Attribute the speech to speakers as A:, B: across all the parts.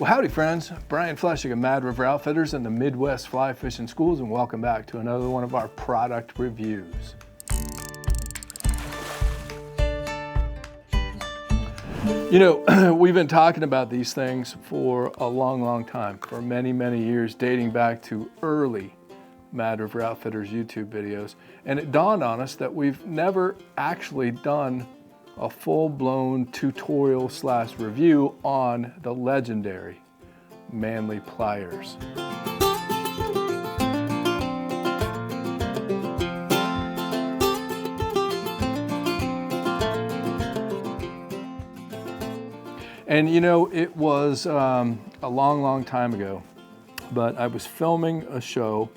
A: Well, howdy friends, Brian Flechsig of Mad River Outfitters and the Midwest Fly Fishing Schools, and welcome back to another one of our product reviews. You know, we've been talking about these things for a long time, for many years, dating back to early Mad River Outfitters YouTube videos. And it dawned on us that we've never actually done a full-blown tutorial / review on the legendary Manley Pliers. And you know, it was a long time ago, but I was filming a show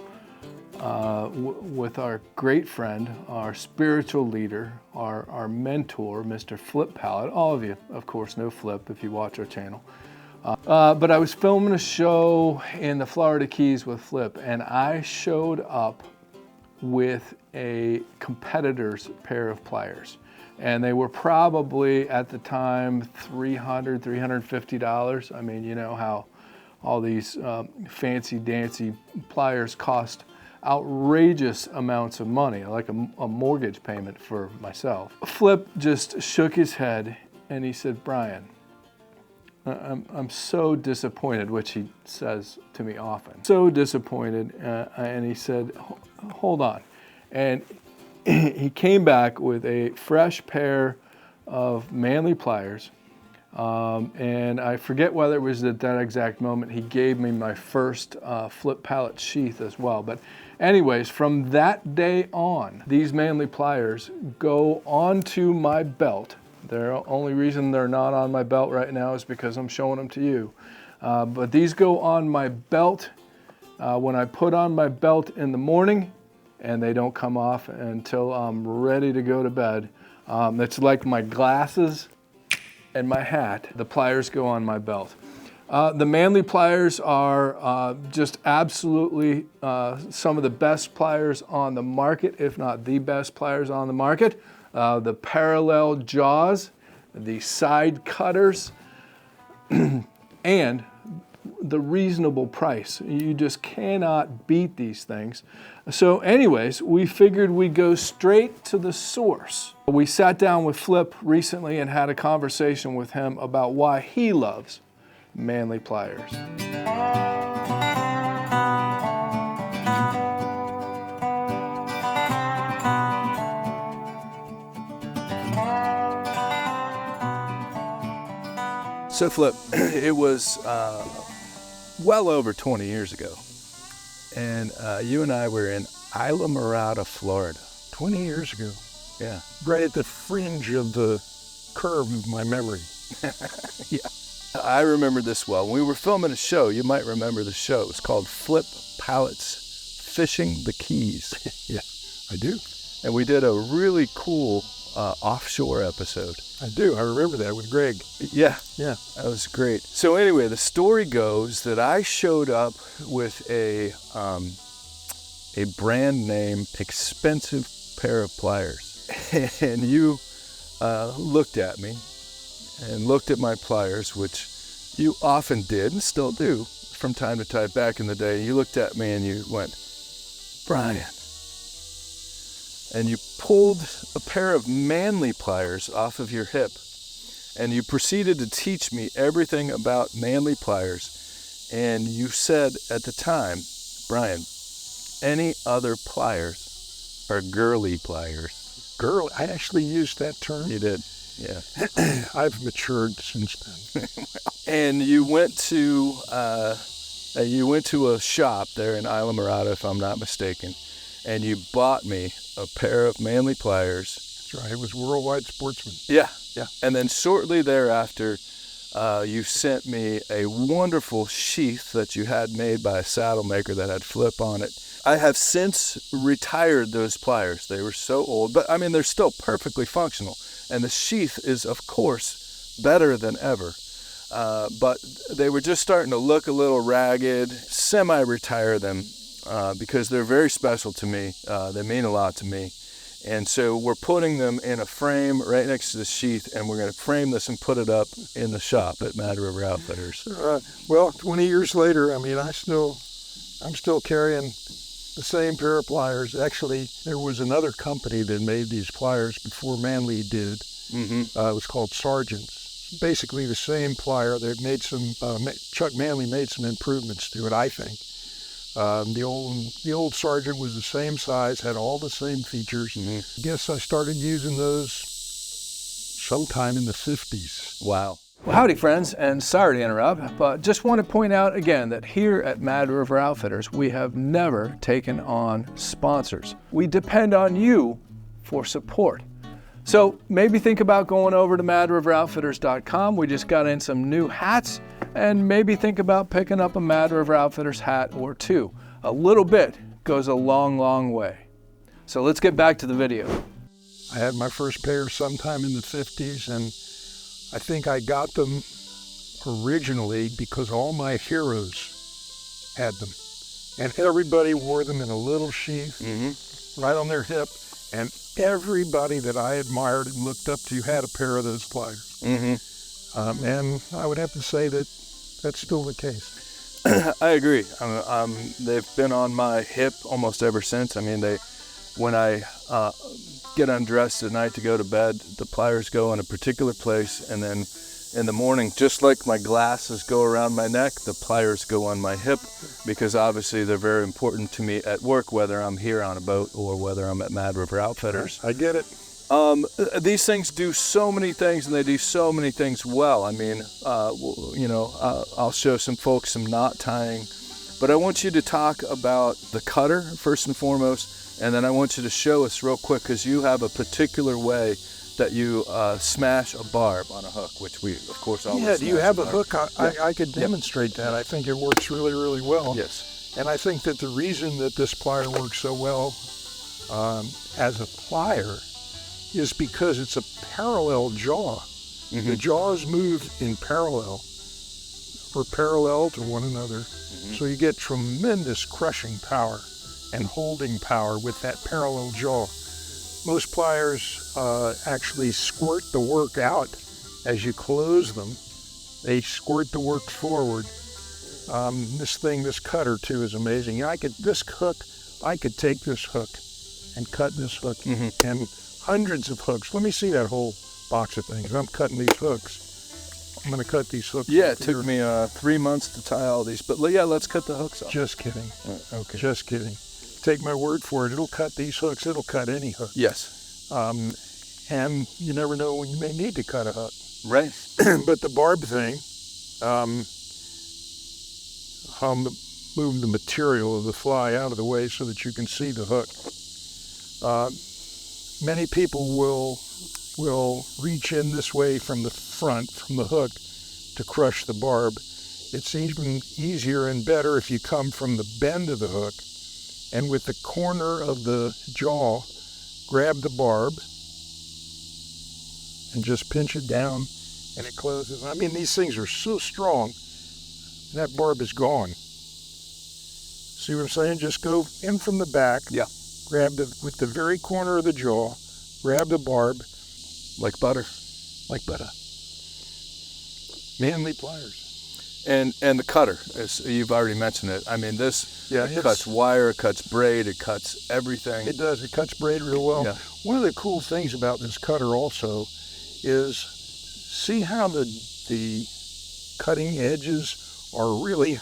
A: with our great friend, our spiritual leader, our mentor, Mr. Flip Pallot. All of you, of course, know Flip if you watch our channel. But I was filming a show in the Florida Keys with Flip, and I showed up with a competitor's pair of pliers. And they were probably, at the time, $300, $350. I mean, you know how all these fancy dancy pliers cost outrageous amounts of money, like a mortgage payment for myself. Flip just shook his head and he said, "Brian, I'm so disappointed," which he says to me often. So disappointed, and he said, "Hold on." And he came back with a fresh pair of Manley Pliers. And I forget whether it was at that exact moment he gave me my first Flip Pallot sheath as well. But anyways, from that day on, these Manley Pliers go onto my belt. The only reason they're not on my belt right now is because I'm showing them to you. But these go on my belt when I put on my belt in the morning, and they don't come off until I'm ready to go to bed. It's like my glasses and my hat. The pliers go on my belt. The Manley Pliers are just absolutely some of the best pliers on the market, if not the best pliers on the market. The parallel jaws, the side cutters, and the reasonable price. You just cannot beat these things. So anyways, we figured we'd go straight to the source. We sat down with Flip recently and had a conversation with him about why he loves Manley Pliers. So Flip, it was well over 20 years ago, and you and I were in Isla, Florida.
B: 20 years ago.
A: Yeah.
B: Right at the fringe of the curve of my memory.
A: Yeah. I remember this well. When we were filming a show, you might remember the show. It was called Flip Pallot's Fishing the Keys.
B: Yeah, I do.
A: And we did a really cool offshore episode.
B: I do. I remember that with Greg.
A: Yeah, that was great. So anyway, the story goes that I showed up with a brand name, expensive pair of pliers, and you looked at me and looked at my pliers, which you often did and still do from time to time back in the day. You looked at me and you went, "Brian," and you pulled a pair of Manley Pliers off of your hip, and you proceeded to teach me everything about Manley Pliers. And you said at the time, "Brian, any other pliers are girly pliers."
B: Girl, I actually used that term.
A: You did, yeah.
B: I've matured since then.
A: And you went to a shop there in Isla Mirada, if I'm not mistaken, and you bought me a pair of Manley Pliers.
B: That's right. It was Worldwide Sportsman.
A: Yeah.
B: Yeah.
A: And then shortly thereafter, you sent me a wonderful sheath that you had made by a saddle maker that had Flip on it. I have since retired those pliers. They were so old, but I mean, they're still perfectly functional. And the sheath is, of course, better than ever. But they were just starting to look a little ragged. Semi-retire them because they're very special to me. They mean a lot to me. And so we're putting them in a frame right next to the sheath, and we're going to frame this and put it up in the shop at Mad River Outfitters.
B: Well, 20 years later, I mean, I'm still carrying the same pair of pliers. Actually, there was another company that made these pliers before Manley did. It was called Sargent's. Basically the same plier. They've made some, Chuck Manley made some improvements to it, I think. The old Sargent was the same size, had all the same features. I guess I started using those sometime in the 50s.
A: Wow. Well, howdy friends, and sorry to interrupt, but just want to point out again that here at Mad River Outfitters, we have never taken on sponsors. We depend on you for support. So maybe think about going over to madriveroutfitters.com. We just got in some new hats, and maybe think about picking up a Mad River Outfitters hat or two. A little bit goes a long, long way. So let's get back to the video.
B: I had my first pair sometime in the 50s, and I think I got them originally because all my heroes had them. And everybody wore them in a little sheath right on their hip. And everybody that I admired and looked up to had a pair of those pliers. And I would have to say that that's still the case.
A: I agree. They've been on my hip almost ever since. I mean, when I get undressed at night to go to bed, the pliers go in a particular place, and then in the morning, just like my glasses go around my neck, the pliers go on my hip, because obviously they're very important to me at work, whether I'm here on a boat or whether I'm at Mad River Outfitters.
B: I get it.
A: These things do so many things, and they do so many things well. I mean, I'll show some folks some knot tying, but I want you to talk about the cutter first and foremost. And then I want you to show us real quick, because you have a particular way that you smash a barb on a hook, which we, of course, always
B: do you have a hook?
A: Yeah.
B: I could demonstrate that. I think it works really, really well.
A: Yes.
B: And I think that the reason that this plier works so well as a plier is because it's a parallel jaw. The jaws move in parallel, or parallel to one another. So you get tremendous crushing power and holding power with that parallel jaw. Most pliers actually squirt the work out as you close them. They squirt the work forward. This cutter too is amazing. I could take this hook and cut this hook and hundreds of hooks. Let me see that whole box of things. I'm cutting these hooks. I'm gonna cut these hooks.
A: Yeah, it took me 3 months to tie all these, but yeah, let's cut the hooks off.
B: Just kidding.
A: Okay.
B: Just kidding. Take my word for it, it'll cut these hooks, it'll cut any hook.
A: Yes.
B: And you never know when you may need to cut a hook.
A: Right.
B: But the barb thing, I'll move the material of the fly out of the way so that you can see the hook. Many people will reach in this way from the front, from the hook, to crush the barb. It's even easier and better if you come from the bend of the hook, and with the corner of the jaw, grab the barb and just pinch it down, and it closes. I mean, these things are so strong, and that barb is gone. See what I'm saying? Just go in from the back, grab with the very corner of the jaw, grab the barb.
A: Like butter.
B: Like butter. Manley Pliers.
A: And the cutter, as you've already mentioned it. I mean, it cuts wire, it cuts braid, it cuts everything.
B: It does. It cuts braid real well.
A: Yeah.
B: One of the cool things about this cutter also is, see how the cutting edges are really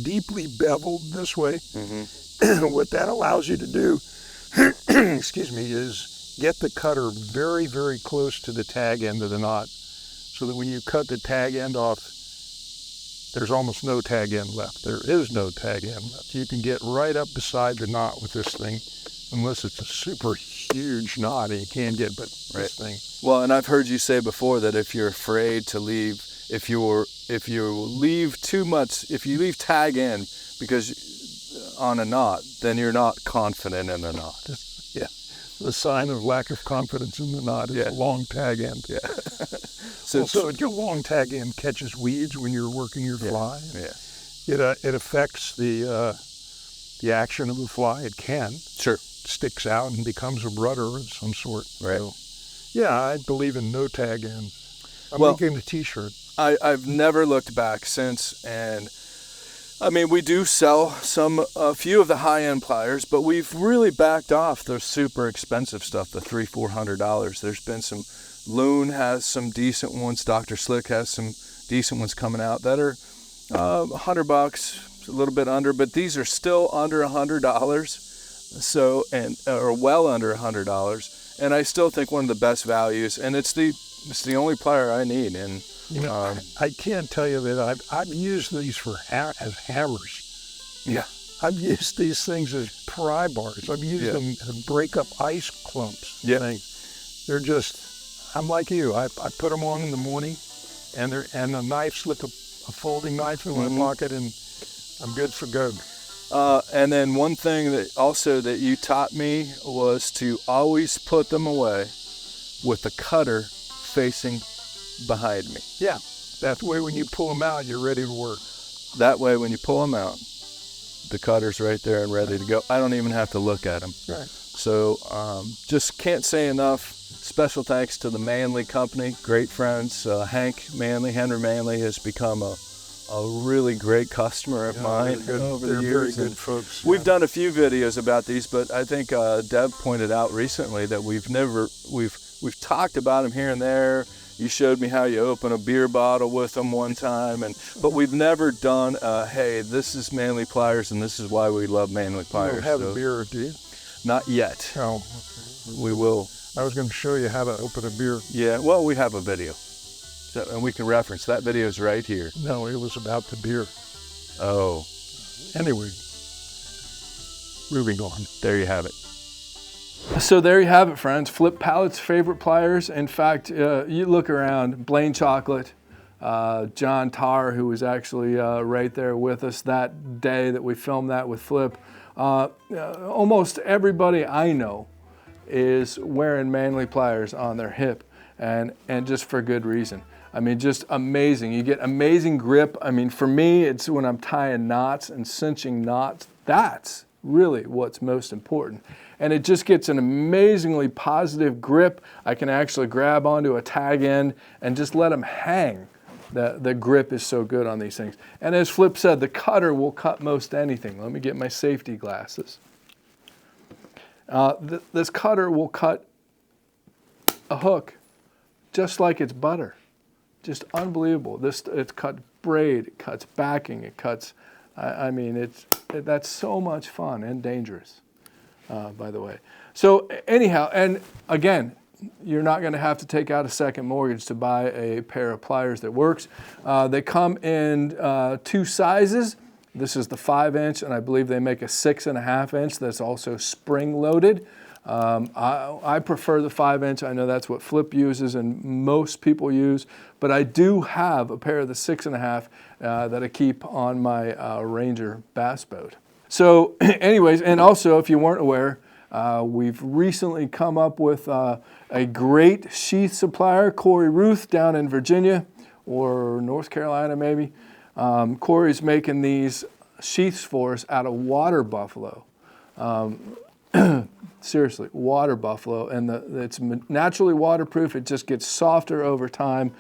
B: deeply beveled this way? What that allows you to do, excuse me, is get the cutter very, very close to the tag end of the knot, so that when you cut the tag end off, there's almost no tag end left. There is no tag end left. You can get right up beside the knot with this thing, unless it's a super huge knot and you can't get but this thing.
A: Well, and I've heard you say before that if you're afraid to leave, if you leave too much, if you leave tag end because on a knot, then you're not confident in the knot.
B: Yeah, the sign of lack of confidence in the knot is a long tag end.
A: Yeah.
B: So your long tag end catches weeds when you're working your fly.
A: Yeah.
B: It affects the action of the fly. It can.
A: Sure.
B: sticks out and becomes a rudder of some sort.
A: Right.
B: So, yeah, I believe in no tag ends. I'm
A: Well,
B: making a T-shirt.
A: I've never looked back since, and I mean, we do sell a few of the high-end pliers, but we've really backed off the super expensive stuff, the $300-400. There's been some, Loon has some decent ones, Dr. Slick has some decent ones coming out that are $100, a little bit under, but these are still under $100, so, or well under $100, and I still think one of the best values, and it's the only plier I need. And
B: you know, I can't tell you that I've used these as hammers.
A: Yeah.
B: I've used these things as pry bars. I've used them to break up ice clumps.
A: Yeah.
B: They're just, I'm like you. I put them on in the morning, and the knife, slip a folding knife in my pocket, and I'm good for go.
A: And then one thing that you taught me was to always put them away with the cutter facing behind me.
B: Yeah, that way when you pull them out, you're ready to work.
A: That way when you pull them out, the cutter's right there and ready to go. I don't even have to look at them.
B: Right.
A: So just can't say enough. Special thanks to the Manley Company, great friends. Henry Manley has become a really great customer of mine over the years.
B: Very good folks.
A: We've done a few videos about these, but I think Deb pointed out recently that we've talked about them here and there. You showed me how you open a beer bottle with them one time, but we've never done, hey, this is Manley Pliers, and this is why we love Manley Pliers.
B: You don't have a beer, do you?
A: Not yet.
B: Oh.
A: We will.
B: I was going to show you how to open a beer.
A: Yeah, well, we have a video, and we can reference. That video is right here.
B: No, it was about the beer.
A: Oh.
B: Anyway, moving on.
A: There you have it. So there you have it, friends. Flip Pallot's favorite pliers. In fact, you look around, Blaine Chocolate, John Tarr, who was actually right there with us that day that we filmed that with Flip. Almost everybody I know is wearing Manley Pliers on their hip, and just for good reason. I mean, just amazing. You get amazing grip. I mean, for me, it's when I'm tying knots and cinching knots. That's really what's most important. And it just gets an amazingly positive grip. I can actually grab onto a tag end and just let them hang. The grip is so good on these things. And as Flip said, the cutter will cut most anything. Let me get my safety glasses. This cutter will cut a hook just like it's butter. Just unbelievable. It cuts braid, it cuts backing, it cuts, I mean, that's so much fun and dangerous. By the way. So anyhow, and again, you're not going to have to take out a second mortgage to buy a pair of pliers that works. They come in 2 sizes. This is the 5-inch, and I believe they make a 6.5-inch that's also spring-loaded. I prefer the 5-inch. I know that's what Flip uses and most people use, but I do have a pair of the 6.5 that I keep on my Ranger bass boat. So anyways, and also if you weren't aware, we've recently come up with a great sheath supplier, Corey Ruth down in Virginia or North Carolina maybe. Corey's making these sheaths for us out of water buffalo. Seriously, water buffalo, and it's naturally waterproof. It just gets softer over time.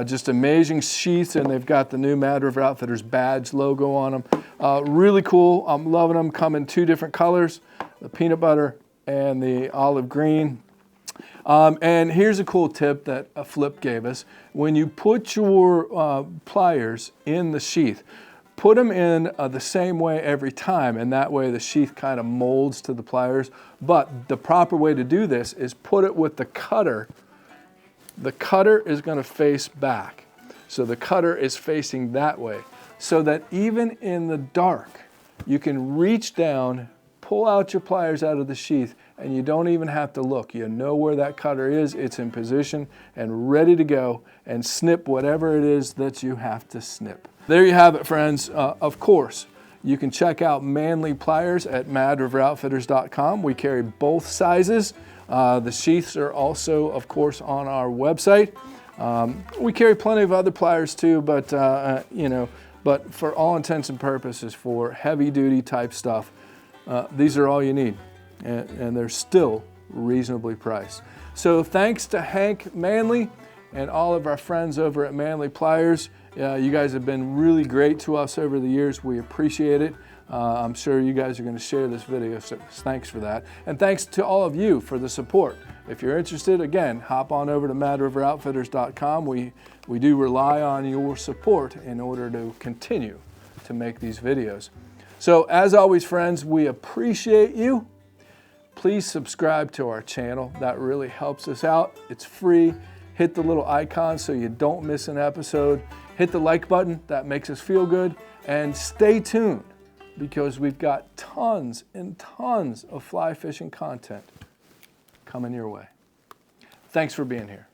A: Just amazing sheaths, and they've got the new Mad River Outfitters badge logo on them. Really cool. I'm loving them. Come in 2 different colors, the peanut butter and the olive green. And here's a cool tip that a Flip gave us. When you put your pliers in the sheath, put them in the same way every time, and that way the sheath kind of molds to the pliers. But the proper way to do this is put it with the cutter. The cutter is going to face back. So the cutter is facing that way, so that even in the dark, you can reach down, pull out your pliers out of the sheath, and you don't even have to look. You know where that cutter is, it's in position and ready to go and snip whatever it is that you have to snip. There you have it, friends. Of course, you can check out Manley Pliers at madriveroutfitters.com. We carry both sizes. The sheaths are also, of course, on our website. We carry plenty of other pliers too, but but for all intents and purposes, for heavy-duty type stuff, these are all you need. and they're still reasonably priced. So thanks to Hank Manley and all of our friends over at Manley Pliers. You guys have been really great to us over the years. We appreciate it. I'm sure you guys are going to share this video, so thanks for that. And thanks to all of you for the support. If you're interested, again, hop on over to madriveroutfitters.com. We do rely on your support in order to continue to make these videos. So as always, friends, we appreciate you. Please subscribe to our channel. That really helps us out. It's free. Hit the little icon so you don't miss an episode. Hit the like button. That makes us feel good. And stay tuned, because we've got tons and tons of fly fishing content coming your way. Thanks for being here.